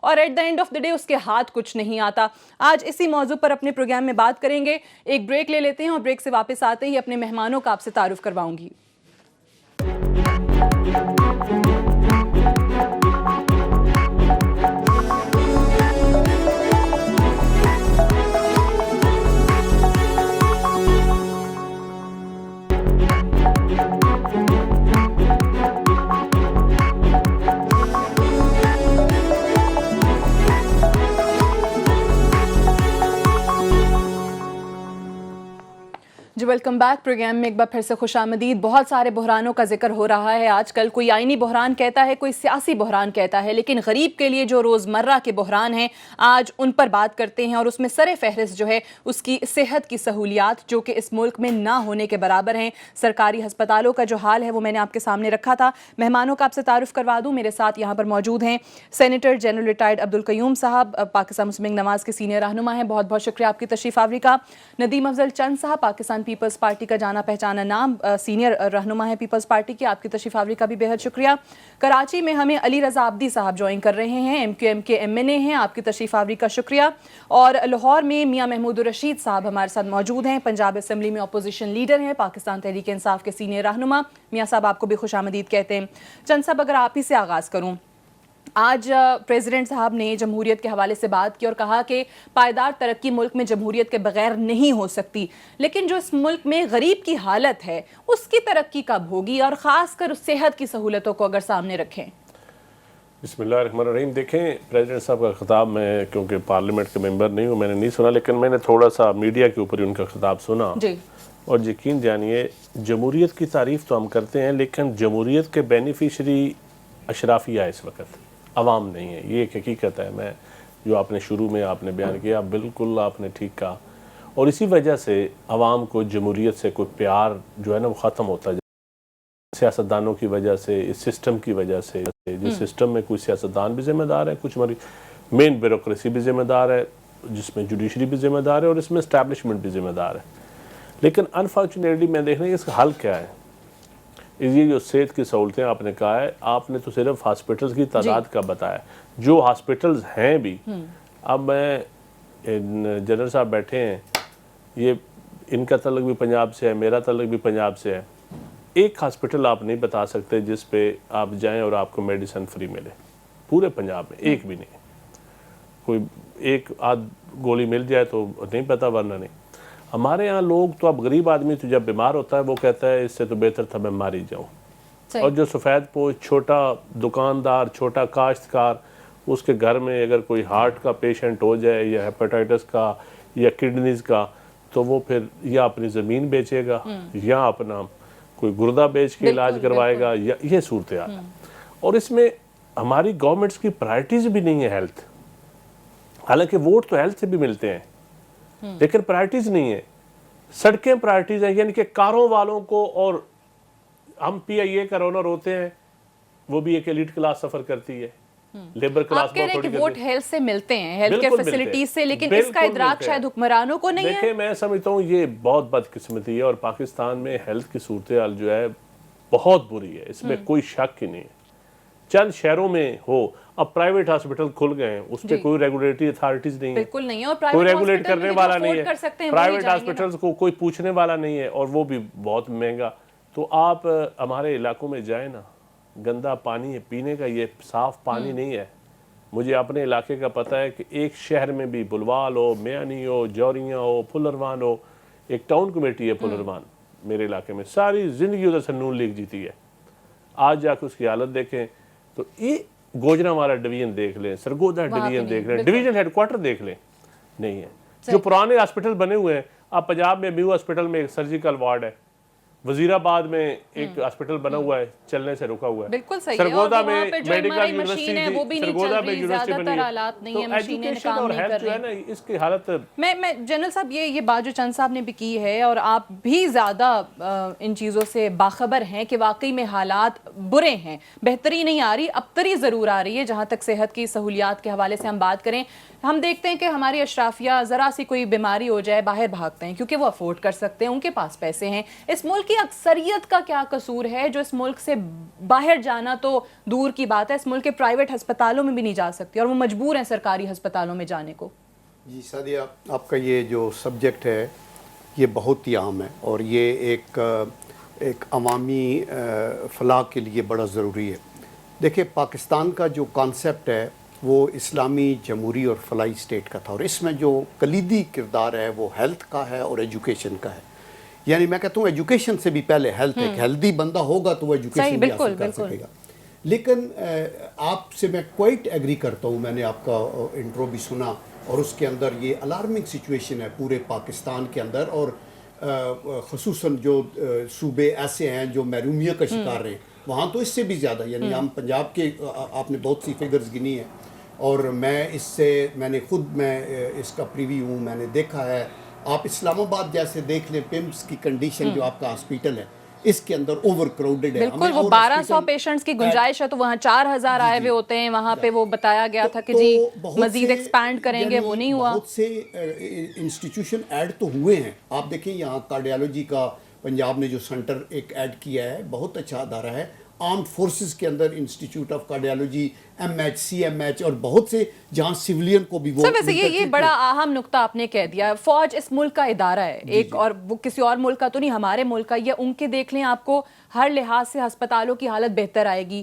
اور at the end of the day اس کے ہاتھ کچھ نہیں آتا. آج اسی موضوع پر اپنے پروگرام میں بات کریں گے. ایک بریک لے لیتے ہیں اور بریک سے واپس آتے ہی اپنے مہمانوں کا آپ سے تعارف کرواؤں گی. جی ویلکم بیک. پروگرام میں ایک بار پھر سے خوش آمدید. بہت سارے بحرانوں کا ذکر ہو رہا ہے آج کل. کوئی آئینی بحران کہتا ہے, کوئی سیاسی بحران کہتا ہے, لیکن غریب کے لیے جو روزمرہ کے بحران ہیں آج ان پر بات کرتے ہیں. اور اس میں سر فہرست جو ہے اس کی صحت کی سہولیات, جو کہ اس ملک میں نہ ہونے کے برابر ہیں. سرکاری ہسپتالوں کا جو حال ہے وہ میں نے آپ کے سامنے رکھا تھا. مہمانوں کا آپ سے تعارف کروا دوں. میرے ساتھ یہاں پر موجود ہیں سینیٹر جنرل ریٹائرڈ عبدالقیوم صاحب, پاکستان مسلم لیگ نواز کے سینئر رہنما ہیں. بہت بہت شکریہ آپ کی تشریف آوری کا. ندیم افضل چند صاحب, پاکستان پیپلز پارٹی کا جانا پہچانا نام, سینئر رہنما ہے پیپلز پارٹی کی. آپ کی تشریف آوری کا بھی بہت شکریہ. کراچی میں ہمیں علی رضا عابدی صاحب جوائن کر رہے ہیں, ایم کیو ایم کے MNA ہیں. آپ کی تشریف آوری کا شکریہ. اور لاہور میں میاں محمود الرشید صاحب ہمارے ساتھ موجود ہیں, پنجاب اسمبلی میں اپوزیشن لیڈر ہیں, پاکستان تحریک انصاف کے سینئر رہنما. میاں صاحب آپ کو بھی خوش آمدید کہتے ہیں. چند صاحب, اگر آپ ہی سے آغاز کروں, آج پریزیڈنٹ صاحب نے جمہوریت کے حوالے سے بات کی اور کہا کہ پائیدار ترقی ملک میں جمہوریت کے بغیر نہیں ہو سکتی, لیکن جو اس ملک میں غریب کی حالت ہے اس کی ترقی کب ہوگی, اور خاص کر صحت کی سہولتوں کو اگر سامنے رکھیں. بسم اللہ الرحمن الرحیم. دیکھیں, پریزیڈنٹ صاحب کا خطاب میں کیونکہ پارلیمنٹ کے ممبر نہیں ہوں, میں نے نہیں سنا, لیکن میں نے تھوڑا سا میڈیا کے اوپر ان کا خطاب سنا. جی. اور یقین جانیے, جمہوریت کی تعریف تو ہم کرتے ہیں, لیکن جمہوریت کے بینیفیشری اشرافیہ اس وقت عوام نہیں ہے. یہ ایک حقیقت ہے. میں جو آپ نے شروع میں آپ نے بیان کیا, بالکل آپ نے ٹھیک کہا. اور اسی وجہ سے عوام کو جمہوریت سے کوئی پیار جو ہے نا وہ ختم ہوتا ہے, سیاستدانوں کی وجہ سے, اس سسٹم کی وجہ سے. جس سسٹم میں کوئی سیاستدان بھی ذمہ دار ہے, کچھ ہماری مین بیوروکریسی بھی ذمہ دار ہے, جس میں جوڈیشری بھی ذمہ دار ہے, اور اس میں اسٹیبلشمنٹ بھی ذمہ دار ہے. لیکن انفارچونیٹلی میں دیکھ رہا ہوں اس کا حل کیا ہے. یہ جو صحت کی سہولتیں آپ نے کہا ہے, آپ نے تو صرف ہاسپٹلز کی تعداد کا بتایا. جو ہاسپٹلز ہیں بھی, اب میں جنرل صاحب بیٹھے ہیں, یہ ان کا تعلق بھی پنجاب سے ہے, میرا تعلق بھی پنجاب سے ہے. ایک ہاسپٹل آپ نہیں بتا سکتے جس پہ آپ جائیں اور آپ کو میڈیسن فری ملے پورے پنجاب میں, ایک بھی نہیں. کوئی ایک آدھ گولی مل جائے تو نہیں پتا, ورنہ نہیں. ہمارے یہاں لوگ تو, اب غریب آدمی تو جب بیمار ہوتا ہے وہ کہتا ہے اس سے تو بہتر تھا میں مار ہی جاؤں. اور جو سفید پوش چھوٹا دکاندار, چھوٹا کاشتکار, اس کے گھر میں اگر کوئی ہارٹ کا پیشنٹ ہو جائے یا ہیپاٹائٹس کا یا کڈنیز کا, تو وہ پھر یا اپنی زمین بیچے گا یا اپنا کوئی گردہ بیچ کے علاج کروائے گا, یا یہ صورتحال ہے. اور اس میں ہماری گورنمنٹس کی پرائرٹیز بھی نہیں ہے ہیلتھ. حالانکہ ووٹ تو ہیلتھ سے بھی ملتے ہیں, لیکن پرائرٹیز نہیں ہے. سڑکیں پرائرٹیز ہیں, یعنی کہ کاروں والوں کو, اور ہم PIA کا رونر ہوتے ہیں, وہ بھی ایک ایلیٹ کلاس سفر کرتی ہے, لیبر کلاس. آپ کہہ رہے ہیں کہ ووٹ ہیلتھ سے ملتے ہیں, ہیلتھ کیئر فیسلٹیز سے, لیکن اس کا ادراک شاید حکمرانوں کو نہیں ہے. دیکھیں, میں سمجھتا ہوں یہ بہت بدقسمتی ہے, اور پاکستان میں ہیلتھ کی صورتحال جو ہے بہت بری ہے, اس میں کوئی شک ہی نہیں ہے. چند شہروں میں ہو, اب پرائیویٹ ہاسپٹل کھل گئے ہیں, اس پہ کوئی ریگولیٹری اتھارٹیز نہیں ہے, بالکل نہیں ہے, اور کوئی ریگولیٹ کرنے والا نہیں ہے. پرائیویٹ ہاسپٹلز کو کوئی پوچھنے والا نہیں ہے, اور وہ بھی بہت مہنگا. تو آپ ہمارے علاقوں میں جائیں نا, گندا پانی ہے پینے کا, یہ صاف پانی نہیں ہے. مجھے اپنے علاقے کا پتہ ہے کہ ایک شہر میں بھی, بلوال ہو, میانی ہو, جوریاں ہو, پھلروان ہو, ایک ٹاؤن کمیٹی ہے پھلروان میرے علاقے میں, ساری زندگی ادھر سے نون لیگ جیتی ہے. آج جا کے اس کی حالت دیکھیں تو یہ گوجرانوالہ ڈویژن دیکھ لیں, سرگودا ڈویژن دیکھ لیں, ڈویژن ہیڈ کوارٹر دیکھ لیں, نہیں ہے. جو پرانے ہاسپٹل بنے ہوئے ہیں, آپ پنجاب میں میو ہاسپٹل میں ایک سرجیکل وارڈ ہے, وزیر آباد میں ایک ہاسپٹل بنا ہوا ہے, چلنے سے رکا ہوا ہے. بالکل صحیح ہے. سرگودا میں میڈیکل یونیورسٹی ہے, وہ بھی نہیں چل رہی, زیادہ تر حالات نہیں ہیں, مشینیں کام نہیں کر رہی. اس کی حالت میں جنرل صاحب, یہ بات جو چند صاحب نے بھی کی ہے, اور آپ بھی زیادہ ان چیزوں سے باخبر ہیں کہ واقعی میں حالات برے ہیں, بہتری نہیں آ رہی, ابتری ضرور آ رہی ہے. جہاں تک صحت کی سہولیات کے حوالے سے ہم بات کریں, ہم دیکھتے ہیں کہ ہماری اشرافیہ ذرا سی کوئی بیماری ہو جائے باہر بھاگتے ہیں, کیونکہ وہ افورڈ کر سکتے ہیں, ان کے پاس پیسے ہیں. اس ملک کی کی اکثریت کا کیا قصور ہے جو اس ملک سے باہر جانا تو دور کی بات ہے، اس ملک کے پرائیویٹ ہسپتالوں میں بھی نہیں جا سکتی اور وہ مجبور ہیں سرکاری ہسپتالوں میں جانے کو؟ جی سعدیہ، آپ کا یہ جو سبجیکٹ ہے یہ بہت ہی عام ہے اور یہ ایک عوامی فلاح کے لیے بڑا ضروری ہے. دیکھیں، پاکستان کا جو کانسیپٹ ہے وہ اسلامی جمہوری اور فلاحی اسٹیٹ کا تھا، اور اس میں جو کلیدی کردار ہے وہ ہیلتھ کا ہے اور ایجوکیشن کا ہے. یعنی میں کہتا ہوں ایجوکیشن سے بھی پہلے ہیلتھ ہے. ہیلدی بندہ ہوگا تو وہ ایجوکیشن بھی حاصل کر سکے گا. لیکن آپ سے میں کوائٹ ایگری کرتا ہوں، میں نے آپ کا انٹرو بھی سنا اور اس کے اندر یہ الارمنگ سچویشن ہے پورے پاکستان کے اندر، اور خصوصاً جو صوبے ایسے ہیں جو محرومیت کا شکار رہے ہیں وہاں تو اس سے بھی زیادہ. یعنی ہم پنجاب کے آپ نے بہت سی فگرز گنی ہیں اور میں نے خود اس کا پریویو ہوں، میں نے دیکھا ہے. آپ اسلام آباد جیسے دیکھ لیں، پمس کی کنڈیشن جو آپ کا ہاسپیٹل ہے اس کے اندر اوور کراؤڈڈ ہے. بالکل، وہ 1200 پیشنٹس کی گنجائش ہے تو وہاں 4000 آئے ہوئے ہوتے ہیں. وہاں پہ وہ بتایا گیا تھا کہ جی مزید ایکسپینڈ کریں گے، وہ نہیں ہوا. بہت سے انسٹیٹیوشن ایڈ تو ہوئے ہیں. آپ دیکھیں یہاں کارڈیالوجی کا پنجاب نے جو سینٹر ایک ایڈ کیا ہے، بہت اچھا ادارہ ہے. آرمڈ فورسز کے اندر institute of cardiology, M H, C M H, اور بہت سے جہاں سیولین کو بھی وہ ویسے یہ بڑا اہم نقطہ آپ نے کہہ دیا. فوج اس ملک کا ادارہ ہے ایک، اور وہ کسی اور ملک کا تو نہیں، ہمارے ملک کا. یہ ان کے دیکھ لیں، آپ کو ہر لحاظ سے ہسپتالوں کی حالت بہتر آئے گی.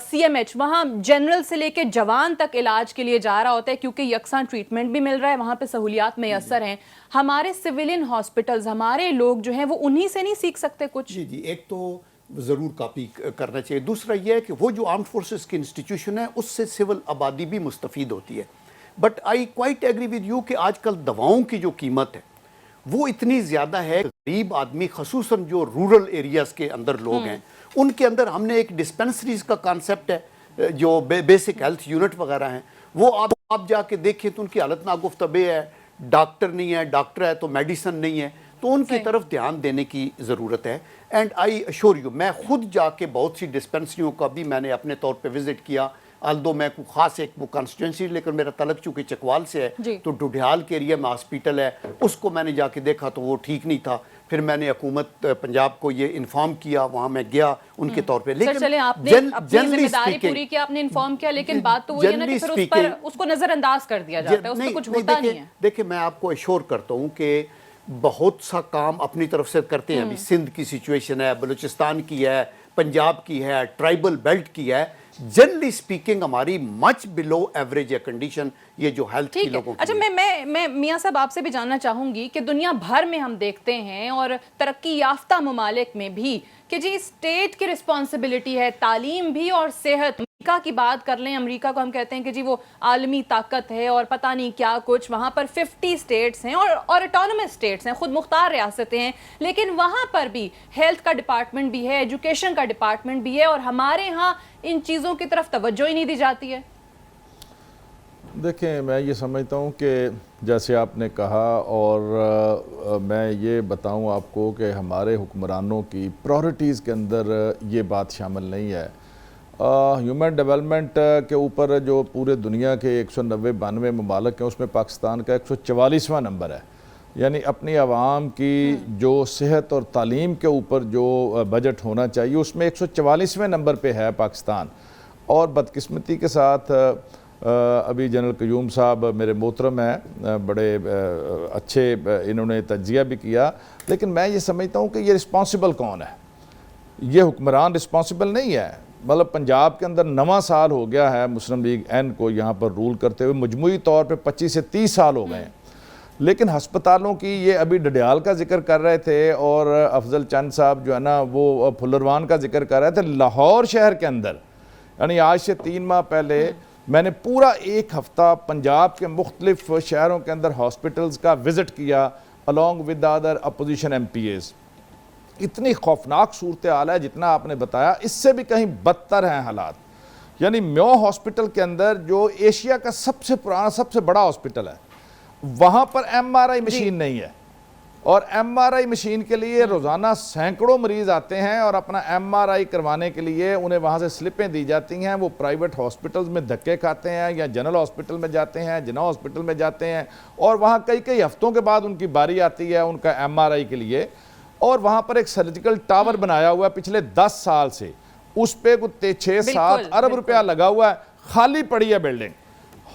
سی ایم ایچ وہاں جنرل سے لے کے جوان تک علاج کے لیے جا رہا ہوتا ہے کیونکہ یکساں ٹریٹمنٹ بھی مل رہا ہے، وہاں پہ سہولیات میسر ہیں. ہمارے سویلین ہاسپٹلز، ہمارے لوگ جو ہیں وہ انہی سے نہیں سیکھ سکتے کچھ؟ جی ایک تو ضرور کاپی کرنا چاہیے. دوسرا یہ ہے کہ وہ جو آرمڈ فورسز کی انسٹیٹیوشن ہے اس سے سول آبادی بھی مستفید ہوتی ہے. But I quite agree with you کہ آج کل دواؤں کی جو قیمت ہے وہ اتنی زیادہ ہے. غریب آدمی، خصوصاً جو رورل ایریاز کے اندر لوگ ہیں، ان کے اندر ہم نے ایک ڈسپنسریز کا کانسیپٹ ہے جو بیسک ہیلتھ یونٹ وغیرہ ہیں، وہ آپ جا کے دیکھیں تو ان کی حالت ناگفتہ ہے. ڈاکٹر نہیں ہے، ڈاکٹر ہے تو میڈیسن نہیں ہے. تو ان کی طرف دھیان دینے کی ضرورت ہے. اینڈ آئی اشور یو، میں خود جا کے بہت سی ڈسپنسریوں کا بھی میں نے اپنے طور پہ وزٹ کیا. آلدو میں کوئی خاص ایک وہ کانسٹیٹوئنسی، لیکن میرا تعلق چونکہ چکوال سے ہے تو ڈوڈیال کے ایریا میں ہاسپیٹل ہے، اس کو میں نے جا کے دیکھا تو وہ ٹھیک نہیں تھا. پھر میں نے حکومت پنجاب کو یہ انفارم کیا، وہاں میں گیا ان کے طور پہ. لیکن چلیں، آپ نے اپنی ذمہ داری پوری کی، آپ نے انفارم کیا، لیکن بات تو وہ یہ نا کہ پھر اس کو نظر انداز کر دیا جاتا ہے، اس پہ کچھ ہوتا نہیں ہے. دیکھیں میں آپ کو ایشور کرتا ہوں کہ بہت سا کام اپنی طرف سے کرتے ہیں. ابھی سندھ کی سچویشن ہے، بلوچستان کی ہے، پنجاب کی ہے، ٹرائبل بیلٹ کی ہے. جنرلی سپیکنگ ہماری مچ بلو ایوریج ہے کنڈیشن یہ جو ہیلتھ کی لوگوں کی. اچھا، میں میاں صاحب آپ سے بھی جاننا چاہوں گی کہ دنیا بھر میں ہم دیکھتے ہیں اور ترقی یافتہ ممالک میں بھی کہ جی اسٹیٹ کی رسپانسبلٹی ہے تعلیم بھی اور صحت. امریکہ کی بات کر لیں، امریکہ کو ہم کہتے ہیں کہ جی وہ عالمی طاقت ہے اور پتہ نہیں کیا کچھ. وہاں پر 50 اسٹیٹس ہیں اور اٹانومس اسٹیٹس ہیں، خود مختار ریاستیں ہیں، لیکن وہاں پر بھی ہیلتھ کا ڈپارٹمنٹ بھی ہے، ایجوکیشن کا ڈپارٹمنٹ بھی ہے، اور ہمارے ہاں ان چیزوں کی طرف توجہ ہی نہیں دی جاتی ہے. دیکھیں، میں یہ سمجھتا ہوں کہ جیسے آپ نے کہا، اور میں یہ بتاؤں آپ کو کہ ہمارے حکمرانوں کی پرائورٹیز کے اندر یہ بات شامل نہیں ہے. ہیومن ڈیولپمنٹ کے اوپر جو پورے دنیا کے 190-92 ممالک ہیں اس میں پاکستان کا 144واں نمبر ہے. یعنی اپنی عوام کی جو صحت اور تعلیم کے اوپر جو بجٹ ہونا چاہیے اس میں 144ویں نمبر پہ ہے پاکستان. اور بدقسمتی کے ساتھ ابھی جنرل قیوم صاحب میرے محترم ہیں، بڑے اچھے انہوں نے تجزیہ بھی کیا، لیکن میں یہ سمجھتا ہوں کہ یہ رسپانسبل کون ہے؟ یہ حکمران رسپانسبل نہیں ہے. مطلب پنجاب کے اندر 9واں سال ہو گیا ہے مسلم لیگ این کو یہاں پر رول کرتے ہوئے، مجموعی طور پہ 25 سے 30 سال ہو گئے ہیں. لیکن ہسپتالوں کی، یہ ابھی ڈڈیال کا ذکر کر رہے تھے اور افضل چند صاحب جو ہے نا وہ پھلروان کا ذکر کر رہے تھے. لاہور شہر کے اندر یعنی آج سے 3 ماہ پہلے میں نے پورا 1 ہفتہ پنجاب کے مختلف شہروں کے اندر ہاسپٹلز کا وزٹ کیا along with the other opposition MPAs. اتنی خوفناک صورتحال ہے جتنا آپ نے بتایا، اس سے بھی کہیں بدتر ہیں حالات. یعنی میو ہاسپٹل کے اندر جو ایشیا کا سب سے پرانا، سب سے بڑا ہاسپٹل ہے، وہاں پر MRI مشین نہیں ہے. اور MRI مشین کے لیے روزانہ سینکڑوں مریض آتے ہیں اور اپنا MRI کروانے کے لیے انہیں وہاں سے سلپیں دی جاتی ہیں. وہ پرائیویٹ ہاسپٹلز میں دھکے کھاتے ہیں یا جنرل ہاسپٹل میں جاتے ہیں، جنرل ہاسپٹل میں جاتے ہیں، اور وہاں کئی ہفتوں کے بعد ان کی باری آتی ہے ان کا MRI کے لیے. اور وہاں پر ایک سرجیکل ٹاور بنایا ہوا ہے پچھلے 10 سال سے, اس پہ 6-7 ارب روپیہ لگا ہوا ہے, خالی پڑی ہے بلڈنگ.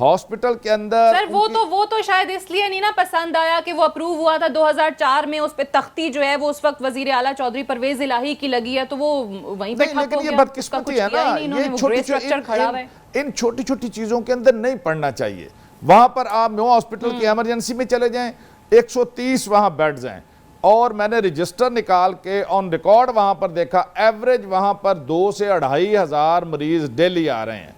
ہاسپٹل کے اندر سر وہ تو شاید اس لیے نہیں نا پسند آیا کہ وہ اپروو ہوا تھا 2004 میں, اس پہ تختی جو ہے وہ اس وقت وزیر اعلیٰ چودھری پرویز الہی کی لگی ہے, تو وہ وہیں پہ ٹھپ ہو گیا. لیکن یہ بدقسمتی ہے نا, یہ ان چھوٹی چھوٹی چیزوں کے اندر نہیں پڑنا چاہیے. وہاں پر آپ میو ہاسپٹل کی ایمرجنسی میں چلے جائیں, 130 وہاں بیڈز ہیں, اور میں نے رجسٹر نکال کے آن ریکارڈ وہاں پر دیکھا, ایوریج وہاں پر 2 سے 2,500 مریض ڈیلی آ رہے ہیں.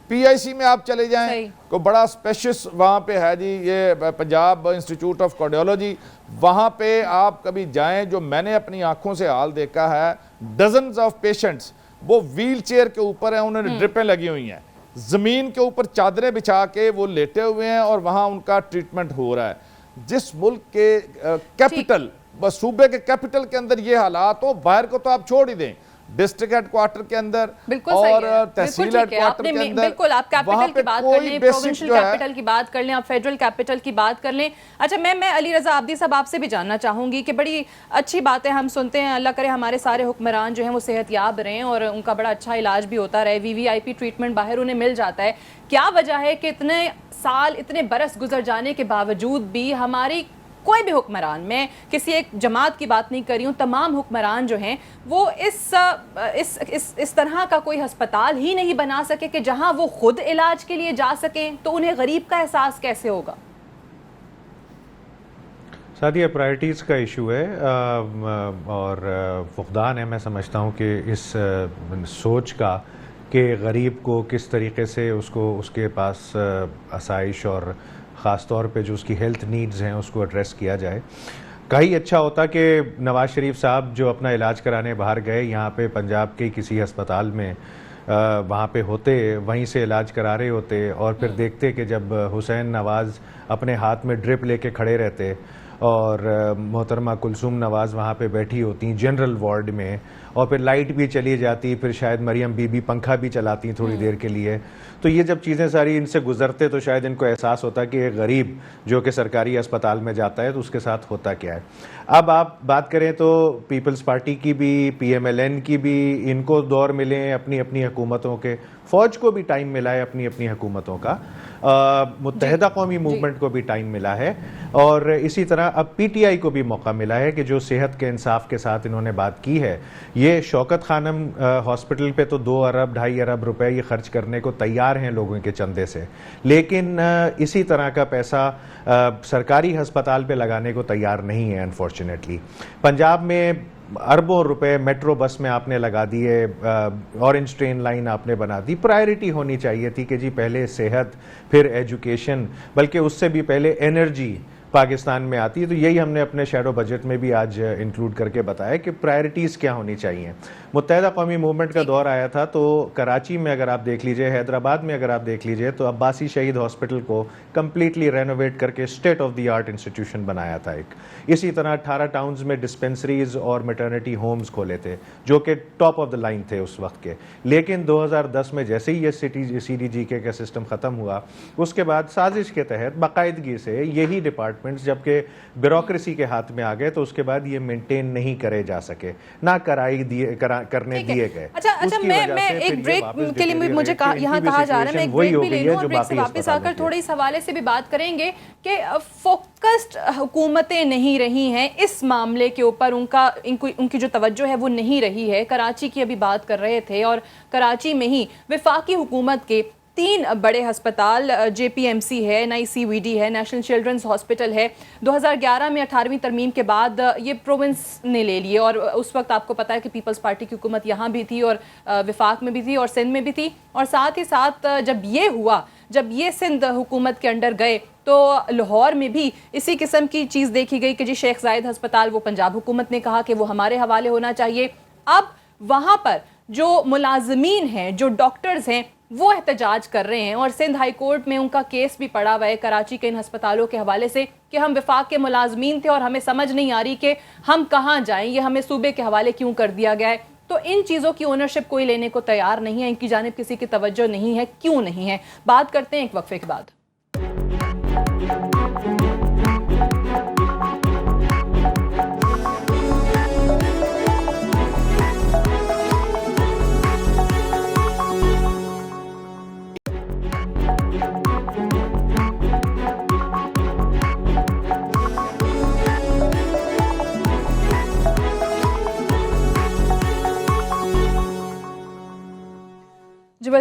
پی آئی سی میں آپ چلے جائیں, کو بڑا اسپیشس وہاں پہ ہے جی, یہ پنجاب انسٹیٹیوٹ آف کارڈیولوجی, وہاں پہ آپ کبھی جائیں, جو میں نے اپنی آنکھوں سے حال دیکھا ہے, ڈزنز آف پیشنٹس وہ ویل چیئر کے اوپر ہیں, انہوں نے ڈرپیں لگی ہوئی ہیں, زمین کے اوپر چادریں بچھا کے وہ لیٹے ہوئے ہیں, اور وہاں ان کا ٹریٹمنٹ ہو رہا ہے. جس ملک کے کیپٹل, صوبے کے کیپٹل کے اندر یہ حالات ہو, باہر کو تو آپ چھوڑ ہی دیں, ڈسٹرکٹ ہیڈ کوارٹر کے اندر اور تحصیل ہیڈ کوارٹر کے اندر, بالکل آپ کیپٹل کی بات کر لیں, پروونشل کیپٹل کی بات کر لیں, آپ فیڈرل کیپٹل کی بات کر لیں. اچھا, میں علی رضا عابدی صاحب آپ سے بھی جاننا چاہوں گی کہ بڑی اچھی باتیں ہم سنتے ہیں, اللہ کرے ہمارے سارے حکمران جو ہیں وہ صحت یاب رہیں اور ان کا بڑا اچھا علاج بھی ہوتا رہے, VVIP ٹریٹمنٹ باہر انہیں مل جاتا ہے. کیا وجہ ہے کہ اتنے سال, اتنے برس گزر جانے کے باوجود بھی ہماری کوئی بھی حکمران, میں کسی ایک جماعت کی بات نہیں کر رہی ہوں, تمام حکمران جو ہیں وہ اس طرح کا کوئی ہسپتال ہی نہیں بنا سکے کہ جہاں وہ خود علاج کے لیے جا سکیں, تو انہیں غریب کا احساس کیسے ہوگا؟ ساتھ یہ پرائرٹیز کا ایشو ہے اور فقدان ہے. میں سمجھتا ہوں کہ اس سوچ کا کہ غریب کو کس طریقے سے اس کے پاس آسائش اور خاص طور پہ جو اس کی ہیلتھ نیڈز ہیں اس کو ایڈریس کیا جائے. کہیں اچھا ہوتا کہ نواز شریف صاحب جو اپنا علاج کرانے باہر گئے, یہاں پہ پنجاب کے کسی ہسپتال میں وہاں پہ ہوتے, وہیں سے علاج کرا رہے ہوتے, اور پھر دیکھتے کہ جب حسین نواز اپنے ہاتھ میں ڈرپ لے کے کھڑے رہتے اور محترمہ کلثوم نواز وہاں پہ بیٹھی ہوتی جنرل وارڈ میں, اور پھر لائٹ بھی چلی جاتی, پھر شاید مریم بی بی پنکھا بھی چلاتی تھوڑی دیر کے لیے, تو یہ جب چیزیں ساری ان سے گزرتے تو شاید ان کو احساس ہوتا کہ ایک غریب جو کہ سرکاری اسپتال میں جاتا ہے تو اس کے ساتھ ہوتا کیا ہے. اب آپ بات کریں تو پیپلز پارٹی کی بھی, PMLN کی بھی, ان کو دور ملے اپنی اپنی حکومتوں کے, فوج کو بھی ٹائم ملا ہے اپنی اپنی حکومتوں کا, متحدہ قومی موومنٹ کو بھی ٹائم ملا ہے, اور اسی طرح اب PTI کو بھی موقع ملا ہے کہ جو صحت کے انصاف کے ساتھ انہوں نے بات کی ہے. یہ شوکت خانم ہاسپٹل پہ تو 2 ارب 2.5 ارب روپے یہ خرچ کرنے کو تیار ہیں لوگوں کے چندے سے, لیکن اسی طرح کا پیسہ سرکاری ہسپتال پہ لگانے کو تیار نہیں ہے انفارچونیٹلی. پنجاب میں اربوں روپے میٹرو بس میں آپ نے لگا دیے, اورنج ٹرین لائن آپ نے بنا دی. پرائرٹی ہونی چاہیے تھی کہ جی پہلے صحت, پھر ایجوکیشن, بلکہ اس سے بھی پہلے انرجی پاکستان میں آتی ہے. تو یہی ہم نے اپنے شیڈو بجٹ میں بھی آج انکلوڈ کر کے بتایا کہ پرائرٹیز کیا ہونی چاہیے. متحدہ قومی موومنٹ کا دور آیا تھا تو کراچی میں اگر آپ دیکھ لیجئے, حیدرآباد میں اگر آپ دیکھ لیجئے, تو عباسی شہید ہاسپٹل کو کمپلیٹلی رینوویٹ کر کے state of the art institution بنایا تھا ایک. اسی طرح 18 ٹاؤنز میں ڈسپینسریز اور میٹرنٹی ہومز کھولے تھے جو کہ ٹاپ آف دا لائن تھے اس وقت کے. لیکن 2010 میں جیسے ہی یہ CDGK کا سسٹم ختم ہوا, اس کے بعد سازش کے تحت باقاعدگی سے یہی ڈپارٹمنٹس جبکہ بیوروکریسی کے ہاتھ میں آ گئے, تو اس کے بعد یہ مینٹین نہیں کرے جا سکے, نہ کرنے دیے گئے. اچھا, میں ایک بریک کے لیے مجھے یہاں کہا جا رہا ہے, میں ایک بریک بھی لے لوں اور بریک سے واپس آ کر تھوڑے اس حوالے سے بھی بات کریں گے کہ فوکسڈ حکومتیں نہیں رہی ہیں اس معاملے کے اوپر, ان کی جو توجہ ہے وہ نہیں رہی ہے. کراچی کی ابھی بات کر رہے تھے, اور کراچی میں ہی وفاقی حکومت کے 3 بڑے ہسپتال, JPMC ہے, NICVD ہے, نیشنل چلڈرنز ہاسپٹل ہے, 2011 میں 18ویں ترمیم کے بعد یہ پروونس نے لے لیے, اور اس وقت آپ کو پتا ہے کہ پیپلز پارٹی کی حکومت یہاں بھی تھی اور وفاق میں بھی تھی اور سندھ میں بھی تھی. اور ساتھ ہی ساتھ جب یہ سندھ حکومت کے انڈر گئے تو لاہور میں بھی اسی قسم کی چیز دیکھی گئی کہ جی شیخ زاید ہسپتال وہ پنجاب حکومت نے کہا کہ وہ ہمارے حوالے ہونا چاہیے. اب وہاں پر جو ملازمین ہیں, جو ڈاکٹرز ہیں, وہ احتجاج کر رہے ہیں, اور سندھ ہائی کورٹ میں ان کا کیس بھی پڑا ہوا ہے کراچی کے ان ہسپتالوں کے حوالے سے کہ ہم وفاق کے ملازمین تھے اور ہمیں سمجھ نہیں آ رہی کہ ہم کہاں جائیں, یہ ہمیں صوبے کے حوالے کیوں کر دیا گیا ہے. تو ان چیزوں کی اونرشپ کوئی لینے کو تیار نہیں ہے, ان کی جانب کسی کی توجہ نہیں ہے. کیوں نہیں ہے؟ بات کرتے ہیں ایک وقفے کے بعد.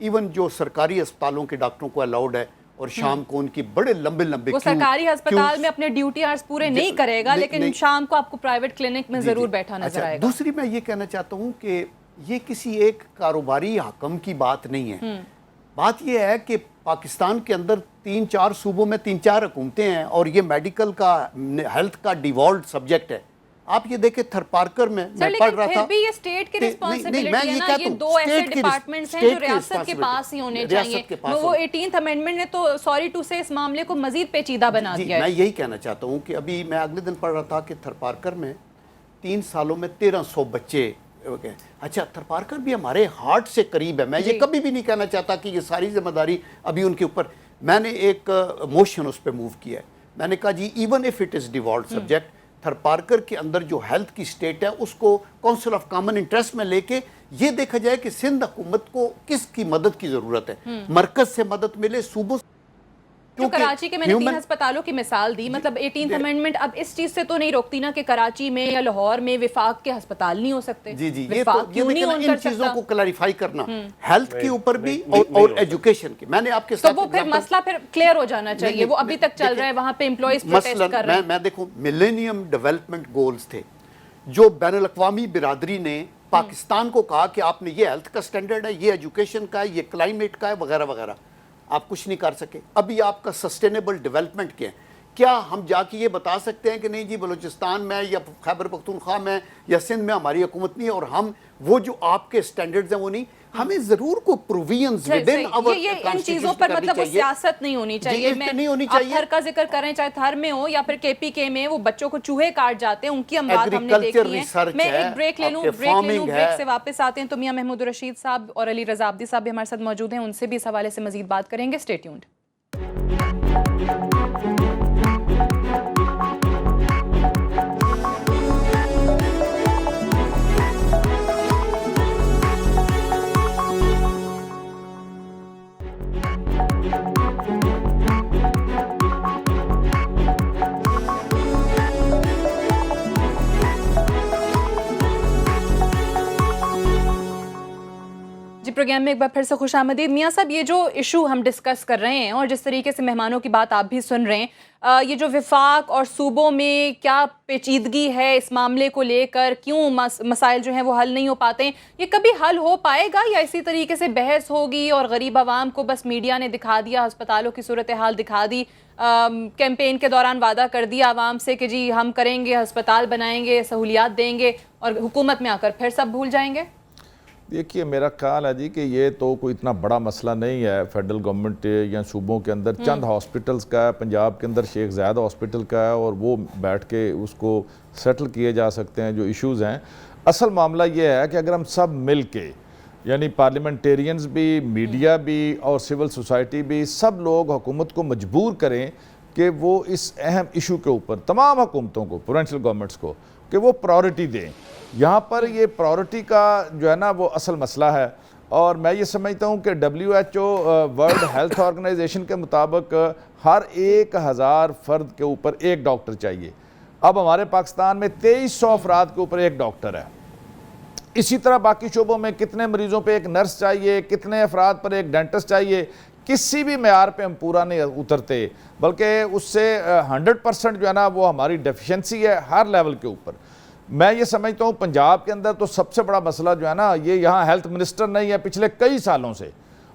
ایون جو سرکاری اسپتالوں کے ڈاکٹروں کو الاؤڈ ہے اور شام کو ان کی بڑے لمبے لمبے وہ سرکاری ہسپتال میں اپنے ڈیوٹی آرز پورے نہیں کرے گا لیکن شام کو آپ کو پرائیویٹ کلینک میں ضرور بیٹھا نظر آئے گا. دوسری میں یہ کہنا چاہتا ہوں کہ یہ کسی ایک کاروباری حکم کی بات نہیں ہے. بات یہ ہے کہ پاکستان کے اندر 3-4 صوبوں میں 3-4 حکومتیں ہیں اور یہ میڈیکل کا ہیلتھ کا ڈیوالوڈ سبجیکٹ ہے. آپ یہ دیکھیں تھرپارکر میں پڑھ رہا تھا. پھر بھی یہ اسٹیٹ کی ریسپانسبلٹی ہے نا, یہ 2 ایسے ڈپارٹمنٹس ہیں جو ریاست کے پاس ہی ہونے چاہیے. وہ 18th امینڈمنٹ نے تو سوری ٹو سے اس معاملے کو مزید پیچیدہ بنا دیا ہے. میں یہی کہنا چاہتا ہوں کہ ابھی میں اگلے دن پڑھ رہا تھا کہ تھرپارکر میں 3 سالوں میں 1300 بچے. اچھا, تھرپارکر بھی ہمارے ہارٹ سے قریب ہے. میں یہ کبھی بھی نہیں کہنا چاہتا کہ یہ ساری ذمہ داری ابھی ان کے اوپر. میں نے ایک موشن اس پہ موو کیا ہے. میں نے کہا جی even if it is devolved subject, Tharparkar کے اندر جو ہیلتھ کی سٹیٹ ہے اس کو کونسل آف کامن انٹرسٹ میں لے کے یہ دیکھا جائے کہ سندھ حکومت کو کس کی مدد کی ضرورت ہے. مرکز سے مدد ملے, صوبوں. جو کراچی کے میں نے 3 ہسپتالوں کی مثال دی, مطلب 18th امینڈمنٹ اب اس چیز سے تو نہیں روکتی نا کہ کراچی میں یا لاہور میں وفاق کے ہسپتال نہیں ہو سکتے. جی جی, یہ ان چیزوں کو کلیریفائی کرنا ہیلتھ کے اوپر بھی اور ایجوکیشن کے. میں نے آپ کے ساتھ تو وہ پھر مسئلہ پھر کلیئر ہو جانا چاہیے. وہ ابھی تک چل رہا ہے, وہاں پہ امپلائیز پروٹیسٹ کر رہے ہیں. میں دیکھوں ملینیم ڈیولپمنٹ گولز تھے جو بین الاقوامی برادری نے پاکستان کو کہا کہ آپ نے یہ ہیلتھ کا سٹینڈرڈ ہے, یہ ایجوکیشن کا ہے, یہ کلائمیٹ کا ہے, وغیرہ وغیرہ. آپ کچھ نہیں کر سکے. ابھی آپ کا سسٹینیبل ڈیولپمنٹ کیا ہم جا کے یہ بتا سکتے ہیں کہ نہیں جی بلوچستان میں یا خیبر پختونخوا میں یا سندھ میں ہماری حکومت نہیں ہے اور ہم وہ جو آپ کے سٹینڈرڈز ہیں وہ نہیں. ہمیں ضرور کو پروویژنز ودن اور ان چیزوں پر مطلب وہ سیاست نہیں ہونی چاہیے. آپ تھر کا ذکر کریں, چاہے تھر میں ہو یا پھر KPK میں, وہ بچوں کو چوہے کاٹ جاتے ہیں, ان کی اموات ہم نے دیکھی ہیں. میں ایک بریک لے لوں, بریک سے واپس آتے ہیں. تو میاں محمود الرشید صاحب اور علی رضا عابدی صاحب بھی ہمارے ساتھ موجود ہیں, ان سے بھی اس حوالے سے مزید بات کریں گے. Stay tuned. پروگرام میں ایک بار پھر سے خوش آمدید. میاں صاحب, یہ جو ایشو ہم ڈسکس کر رہے ہیں اور جس طریقے سے مہمانوں کی بات آپ بھی سن رہے ہیں, یہ جو وفاق اور صوبوں میں کیا پیچیدگی ہے اس معاملے کو لے کر, کیوں مسائل جو ہیں وہ حل نہیں ہو پاتے ہیں, یہ کبھی حل ہو پائے گا یا اسی طریقے سے بحث ہوگی اور غریب عوام کو بس میڈیا نے دکھا دیا, ہسپتالوں کی صورتحال دکھا دی, کیمپین کے دوران وعدہ کر دیا عوام سے کہ جی ہم کریں گے, ہسپتال بنائیں گے, سہولیات دیں گے, اور حکومت میں آ کر پھر سب بھول جائیں گے؟ دیکھیے, میرا خیال ہے جی کہ یہ تو کوئی اتنا بڑا مسئلہ نہیں ہے فیڈرل گورنمنٹ یا صوبوں کے اندر. چند ہاسپٹلز کا ہے, پنجاب کے اندر شیخ زائد ہاسپٹل کا ہے, اور وہ بیٹھ کے اس کو سیٹل کیے جا سکتے ہیں جو ایشوز ہیں. اصل معاملہ یہ ہے کہ اگر ہم سب مل کے, یعنی پارلیمنٹیرینز بھی, میڈیا بھی اور سول سوسائٹی بھی, سب لوگ حکومت کو مجبور کریں کہ وہ اس اہم ایشو کے اوپر, تمام حکومتوں کو, پروونشل گورنمنٹس کو, کہ وہ پرائورٹی دیں. یہاں پر یہ پرائورٹی کا جو ہے نا وہ اصل مسئلہ ہے. اور میں یہ سمجھتا ہوں کہ WHO ورلڈ ہیلتھ آرگنائزیشن کے مطابق ہر 1000 فرد کے اوپر ایک ڈاکٹر چاہیے. اب ہمارے پاکستان میں 2300 افراد کے اوپر ایک ڈاکٹر ہے. اسی طرح باقی شعبوں میں کتنے مریضوں پہ ایک نرس چاہیے, کتنے افراد پر ایک ڈینٹسٹ چاہیے. کسی بھی معیار پہ ہم پورا نہیں اترتے, بلکہ اس سے 100% جو ہے نا وہ ہماری ڈیفیشنسی ہے ہر لیول کے اوپر. میں یہ سمجھتا ہوں پنجاب کے اندر تو سب سے بڑا مسئلہ جو ہے نا, یہ یہاں ہیلتھ منسٹر نہیں ہے پچھلے کئی سالوں سے,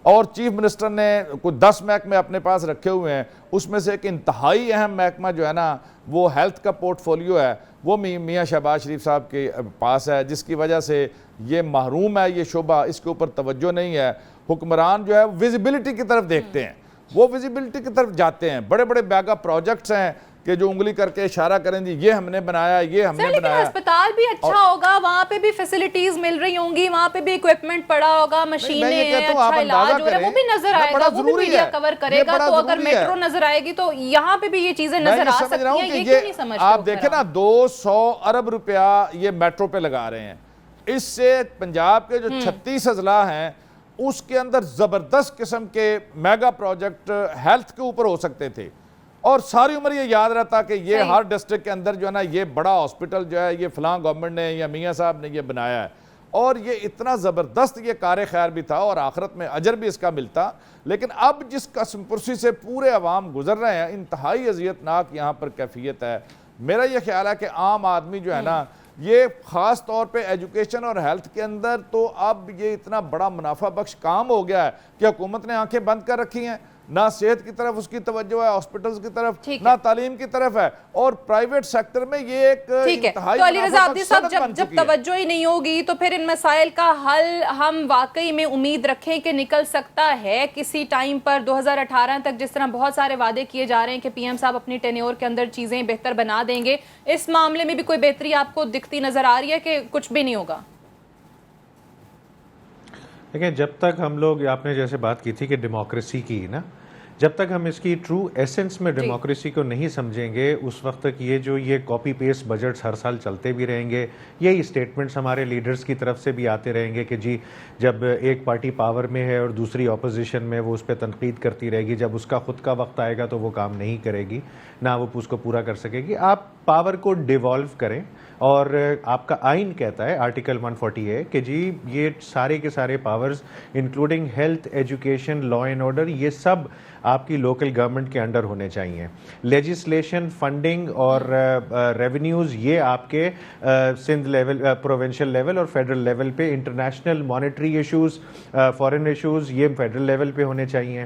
اور چیف منسٹر نے کوئی 10 محکمے اپنے پاس رکھے ہوئے ہیں. اس میں سے ایک انتہائی اہم محکمہ جو ہے نا وہ ہیلتھ کا پورٹ فولیو ہے, وہ میاں شہباز شریف صاحب کے پاس ہے, جس کی وجہ سے یہ محروم ہے یہ شعبہ, اس کے اوپر توجہ نہیں ہے. حکمران جو ہے ویزیبلٹی کی طرف دیکھتے ہیں, وہ ویزیبلٹی کی طرف جاتے ہیں. بڑے بڑے بیگا پروجیکٹس ہیں کہ جو انگلی کر کے اشارہ کریں جی یہ ہم نے بنایا, یہ ہم نے بنایا. لیکن ہسپتال بھی اچھا ہوگا, وہاں پہ بھی فیسلٹیز مل رہی ہوں گی, وہاں پہ بھی ایکوپمنٹ پڑا ہوگا, مشینیں ہیں, اچھا علاج ہو رہا ہے, وہ بھی نظر آئے گا, وہ بھی میڈیا کور کرے گا. تو اگر میٹرو نظر آئے گی تو یہاں پہ بھی یہ چیزیں نظر آ سکتی ہیں. یہ کیوں نہیں سمجھتے؟ آپ دیکھیں نا 200 ارب روپیہ یہ میٹرو پہ لگا رہے ہیں. اس سے پنجاب کے جو 36 اضلاع ہیں اس کے اندر زبردست قسم کے میگا پروجیکٹ ہیلتھ کے اوپر ہو سکتے تھے, اور ساری عمر یہ یاد رہتا کہ یہ ہر ڈسٹرکٹ کے اندر جو ہے نا یہ بڑا ہاسپٹل جو ہے یہ فلاں گورنمنٹ نے یا میاں صاحب نے یہ بنایا ہے. اور یہ اتنا زبردست یہ کار خیر بھی تھا اور آخرت میں اجر بھی اس کا ملتا، لیکن اب جس قسم پرسی سے پورے عوام گزر رہے ہیں، انتہائی اذیتناک یہاں پر کیفیت ہے۔ میرا یہ خیال ہے کہ عام آدمی جو ہے نا، یہ خاص طور پہ ایجوکیشن اور ہیلتھ کے اندر تو اب یہ اتنا بڑا منافع بخش کام ہو گیا ہے کہ حکومت نے آنکھیں بند کر رکھی ہیں، نہ صحت کی طرف اس کی توجہ ہے، ہاسپٹلز کی طرف نہ تعلیم کی طرف ہے، اور پرائیویٹ سیکٹر میں یہ ایک انتہائی تو علی رضا عابدی صاحب، صنعت بن جب چکی ہے۔ توجہ ہی نہیں ہوگی تو پھر ان مسائل کا حل ہم واقعی میں امید رکھیں کہ نکل سکتا ہے کسی ٹائم پر 2018 تک، جس طرح بہت سارے وعدے کیے جا رہے ہیں کہ پی ایم صاحب اپنی ٹینیور کے اندر چیزیں بہتر بنا دیں گے، اس معاملے میں بھی کوئی بہتری آپ کو دکھتی نظر آ رہی ہے کہ کچھ بھی نہیں ہوگا؟ دیکھیں، جب تک ہم لوگ، آپ نے جیسے بات کی تھی کہ ڈیموکریسی کی نا، جب تک ہم اس کی ٹرو ایسنس میں ڈیموکریسی کو نہیں سمجھیں گے، اس وقت تک یہ کاپی پیسٹ بجٹس ہر سال چلتے بھی رہیں گے، یہی اسٹیٹمنٹس ہمارے لیڈرز کی طرف سے بھی آتے رہیں گے کہ جی جب ایک پارٹی پاور میں ہے اور دوسری اپوزیشن میں، وہ اس پہ تنقید کرتی رہے گی، جب اس کا خود کا وقت آئے گا تو وہ کام نہیں کرے گی، نہ وہ اس کو پورا کر سکے گی۔ آپ پاور کو ڈیوالو کریں، اور آپ کا آئین کہتا ہے آرٹیکل 140 کہ جی یہ سارے کے سارے powers including health, education, law and order, یہ سب آپ کی لوکل گورنمنٹ کے انڈر ہونے چاہیے۔ لیجسلیشن، فنڈنگ اور ریونیوز یہ آپ کے سندھ لیول، پروونشل لیول اور فیڈرل لیول پہ، international monetary issues, foreign issues, یہ فیڈرل لیول پہ ہونے چاہیے۔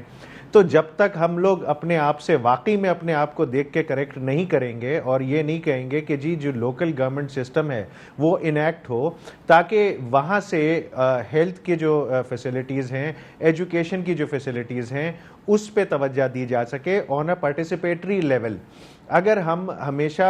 تو جب تک ہم لوگ اپنے آپ سے واقعی میں اپنے آپ کو دیکھ کے کریکٹ نہیں کریں گے اور یہ نہیں کہیں گے کہ جی جو لوکل گورنمنٹ سسٹم ہے وہ انیکٹ ہو، تاکہ وہاں سے ہیلتھ کی جو فیسلٹیز ہیں، ایجوکیشن کی جو فیسلٹیز ہیں، اس پہ توجہ دی جا سکے آن اے پارٹیسپیٹری لیول۔ اگر ہم ہمیشہ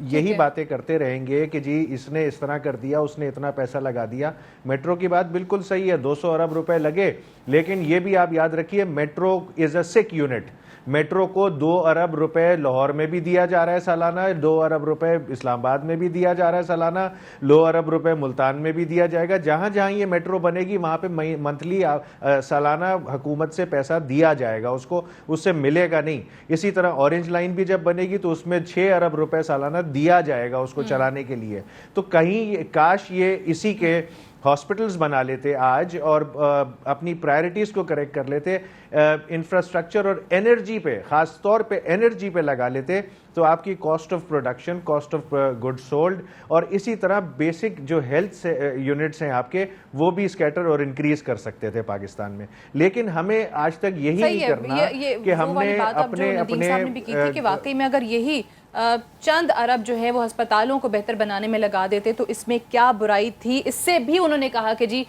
یہی باتیں کرتے رہیں گے کہ جی اس نے اس طرح کر دیا، اس نے اتنا پیسہ لگا دیا، میٹرو کی بات بالکل صحیح ہے، 200 ارب روپے لگے، لیکن یہ بھی آپ یاد رکھیے میٹرو از اے سک یونٹ۔ میٹرو کو 2 ارب روپے لاہور میں بھی دیا جا رہا ہے سالانہ، 2 ارب روپے اسلام آباد میں بھی دیا جا رہا ہے سالانہ، 2 ارب روپے ملتان میں بھی دیا جائے گا۔ جہاں جہاں یہ میٹرو بنے گی وہاں پہ منتھلی سالانہ حکومت سے پیسہ دیا جائے گا، اس کو اس سے ملے گا نہیں۔ اسی طرح اورنج لائن بھی جب بنے گی تو اس میں 6 ارب روپے سالانہ دیا جائے گا اس کو چلانے کے لیے۔ تو کہیں کاش یہ اسی کے ہاسپٹلز بنا لیتے آج اور اپنی پرائرٹیز کو کریکٹ کر لیتے، انفراسٹرکچر اور انرجی پہ، خاص طور پہ انرجی پہ لگا لیتے، تو آپ کی cost of production, cost of good sold اور اسی طرح بیسک جو ہیلتھ یونٹس ہیں آپ کے، وہ بھی اسکیٹر اور انکریز کر سکتے تھے پاکستان میں۔ لیکن ہمیں آج تک یہی نہیں کرنا کہ ہم نے اپنے کہ واقعی میں اگر یہی چند ارب جو ہے وہ ہسپتالوں کو بہتر بنانے میں لگا دیتے تو اس میں کیا برائی تھی؟ اس سے بھی انہوں نے کہا کہ جی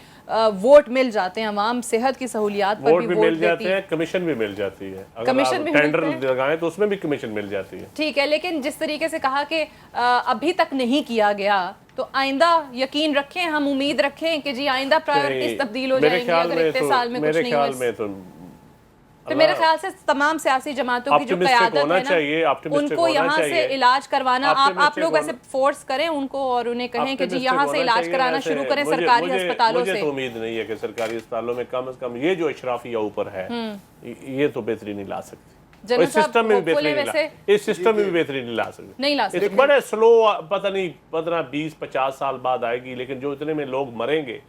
ووٹ مل جاتے ہیں، عوام صحت کی سہولیات پر بھی ووٹ مل جاتے ہیں، کمیشن بھی مل جاتی ہے، اگر آپ ٹینڈر لگائیں تو اس میں بھی کمیشن مل جاتی ہے۔ ٹھیک ہے، لیکن جس طریقے سے کہا کہ ابھی تک نہیں کیا گیا، تو آئندہ یقین رکھیں، ہم امید رکھیں کہ جی آئندہ پرائیورٹیز تبدیل ہو جائیں گی اگر اتنے سال میں کچھ نہیں ہوا۔ تو میرے خیال سے تمام سیاسی جماعتوں کی جو قیادت ہے نا، ان کو یہاں سے علاج کروانا، آپ لوگ ایسے فورس کریں ان کو اور انہیں کہیں کہ جی یہاں سے علاج کرانا شروع کریں سرکاری ہسپتالوں سے۔ مجھے تو امید نہیں ہے کہ سرکاری ہسپتالوں میں کم از کم یہ جو اشرافیہ اوپر ہے یہ تو بہتری نہیں لا سکتی، اس سسٹم میں بھی بہتری نہیں لا سکتی، بڑے سلو، پتہ نہیں 15 20 50 سال بعد آئے گی، لیکن جو اتنے میں لوگ مریں گے،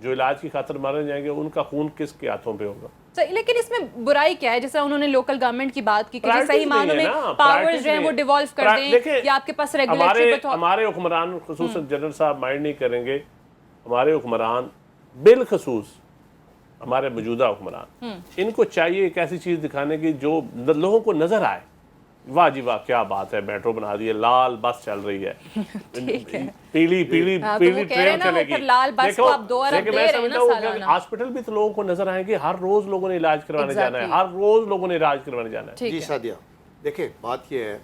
جو علاج کی خاطر مارے جائیں گے، ان کا خون کس کے ہاتھوں پہ ہوگا؟ لیکن اس میں برائی کیا ہے؟ جیسا انہوں نے لوکل گورنمنٹ کی بات کی کہ صحیح معنوں میں پاورز جو ہیں وہ ڈیوالو کر دیں یا آپ کے پاس ریگولیٹری پہ۔ ہمارے حکمران خصوصاً جنرل صاحب مائنڈ نہیں کریں گے، ہمارے حکمران بالخصوص ہمارے موجودہ حکمران، ان کو چاہیے ایک ایسی چیز دکھانے کی جو لوگوں کو نظر آئے، واہ جی واہ کیا بات ہے، میٹرو بنا دی ہے، لال بس چل رہی ہے، پیلی ٹرین چلے گی، ہاسپٹل بھی تو لوگوں کو نظر آئیں گے، ہر روز لوگوں نے علاج کروانے جانا ہے، ہر روز لوگوں نے علاج کروانے جانا ہے۔ جی سعدیہ، دیکھیں بات یہ ہے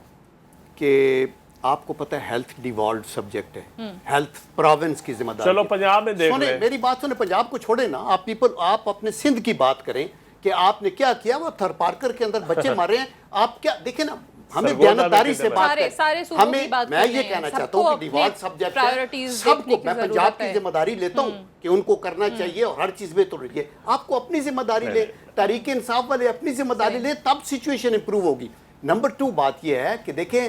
کہ آپ کو پتہ ہے ہیلتھ ڈیوالوڈ سبجیکٹ ہے، ہیلتھ پروونس کی ذمہ داری۔ چلو پنجاب میں دیکھ لیں، میری بات سنیں، پنجاب کو چھوڑیں نا، آپ اپنے سندھ کی بات کریں کہ آپ نے کیا کیا، وہ تھر پارکر کے اندر بچے مارے ہیں، آپ کیا دیکھیں نا، ہمیں دیانتداری سے بات کریں، ہمیں میں یہ کہنا چاہتا ہوں کہ ڈیوالوڈ سبجیکٹ ہے، سب کو، میں پنجاب کی ذمہ داری لیتا ہوں کہ ان کو کرنا چاہیے اور ہر چیز میں تو رہیے، آپ کو اپنی ذمہ داری لے، تحریک انصاف والے اپنی ذمہ داری لے، تب سچویشن امپروو ہوگی۔ نمبر 2 بات یہ ہے کہ دیکھیں